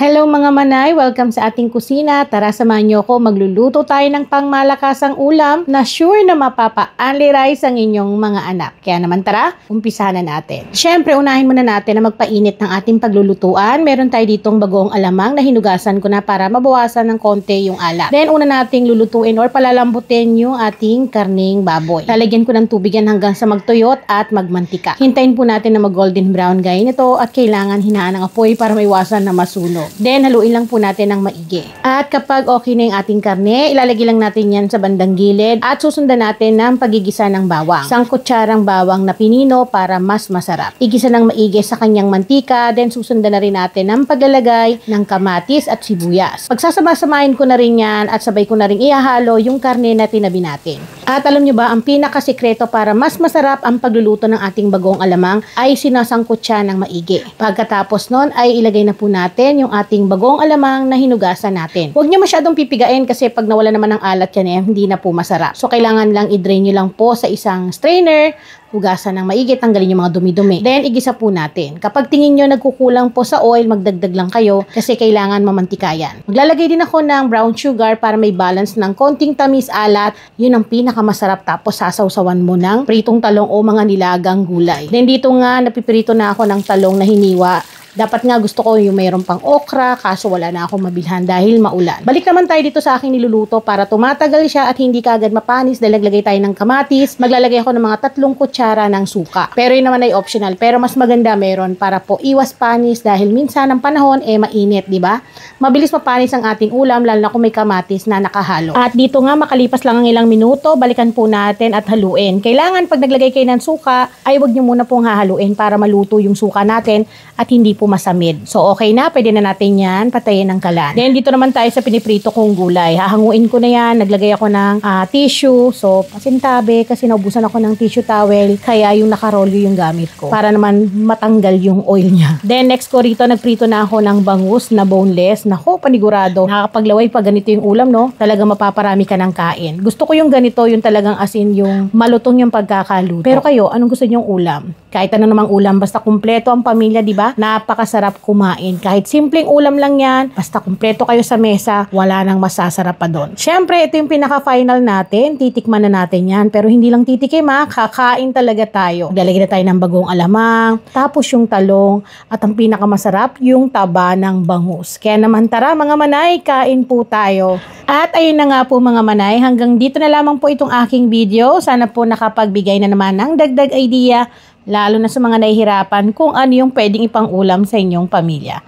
Hello mga manay! Welcome sa ating kusina. Tara, samahan niyo ako. Magluluto tayo ng pangmalakasang ulam na sure na mapapa-unli-rice ang inyong mga anak. Kaya naman tara, umpisahan na natin. Siyempre, unahin muna natin na magpainit ng ating paglulutuan. Meron tayo ditong bagoong alamang na hinugasan ko na para mabawasan ng konti yung alat. Then, una nating lulutuin or palalambutin yung ating karning baboy. Lalagyan ko ng tubig yan hanggang sa magtuyot at magmantika. Hintayin po natin na mag-golden brown gaya nito at kailangan hinaan ng apoy para maiwasan na masunog. Then, haluin lang po natin ng maigi. At kapag okay na yung ating karne, ilalagay lang natin yan sa bandang gilid at susundan natin ng pagigisa ng bawang. Isang kutsarang bawang na pinino para mas masarap. Igisa ng maigi sa kanyang mantika, then susundan na rin natin ng paglalagay ng kamatis at sibuyas. Pagsasama-samahin ko na rin yan at sabay ko na rin ihahalo yung karne na tinabi natin. At alam nyo ba, ang pinakasikreto para mas masarap ang pagluluto ng ating bagoong alamang ay sinasangkot siya ng maigi. Pagkatapos nun ay ilagay na po natin yung ating bagoong alamang na hinugasan natin. Huwag nyo masyadong pipigain kasi pag nawala naman ng alat yan hindi na po masarap. So kailangan lang i-drain nyo lang po sa isang strainer, hugasan ng maigi, tanggalin yung mga dumi-dumi. Then, igisa po natin. Kapag tingin nyo nagkukulang po sa oil, magdagdag lang kayo kasi kailangan mamantika yan. Maglalagay din ako ng brown sugar para may balance ng konting tamis alat. Yun ang pinakamasarap. Tapos, sasawsawan mo ng pritong talong o mga nilagang gulay. Then, dito nga, napipirito na ako ng talong na hiniwa. Dapat nga gusto ko yung mayroon pang okra, kaso wala na akong mabilhan dahil maulan. Balik naman tayo dito sa aking niluluto para tumatagal siya at hindi kaagad mapanis dahil naglagay tayo ng kamatis. Maglalagay ako ng mga 3 kutsara ng suka. Pero yun naman ay optional. Pero mas maganda meron para po iwas panis dahil minsan ang panahon mainit, di ba? Mabilis mapanis ang ating ulam lalo na kung may kamatis na nakahalo. At dito nga makalipas lang ang ilang minuto, balikan po natin at haluin. Kailangan pag naglagay kayo ng suka, ay wag nyo muna pong hahaluin para maluto yung suka natin at hindi po masamid. So, okay na. Pwede na natin yan. Patayin ng kalan. Then, dito naman tayo sa piniprito kong gulay. Hahanguin ko na yan. Naglagay ako ng tissue. So, pasintabi kasi naubusan ako ng tissue towel. Kaya yung nakarolyo yung gamit ko. Para naman matanggal yung oil niya. Then, next ko rito, nagprito na ako ng bangus na boneless. Nako, panigurado. Nakakapaglaway pag ganito yung ulam, no? Talaga mapaparami ka ng kain. Gusto ko yung ganito, yung talagang asin yung malutong yung pagkakaluto. Pero kayo, anong gusto niyong ulam? Kahit ano namang ulam, basta kumpleto ang pamilya, di ba? Napakasarap kumain. Kahit simpleng ulam lang yan, basta kumpleto kayo sa mesa, wala nang masasarap pa doon. Syempre, ito yung pinaka-final natin. Titikman na natin yan. Pero hindi lang titikim kakain talaga tayo. Lalagyan na tayo ng bagoong alamang, tapos yung talong, at ang pinakamasarap, yung taba ng bangus. Kaya naman tara mga manay, kain po tayo. At ayun na nga po mga manay, hanggang dito na lamang po itong aking video. Sana po nakapagbigay na naman ng dagdag idea lalo na sa mga nahihirapan kung ano yung pwedeng ipang-ulam sa inyong pamilya.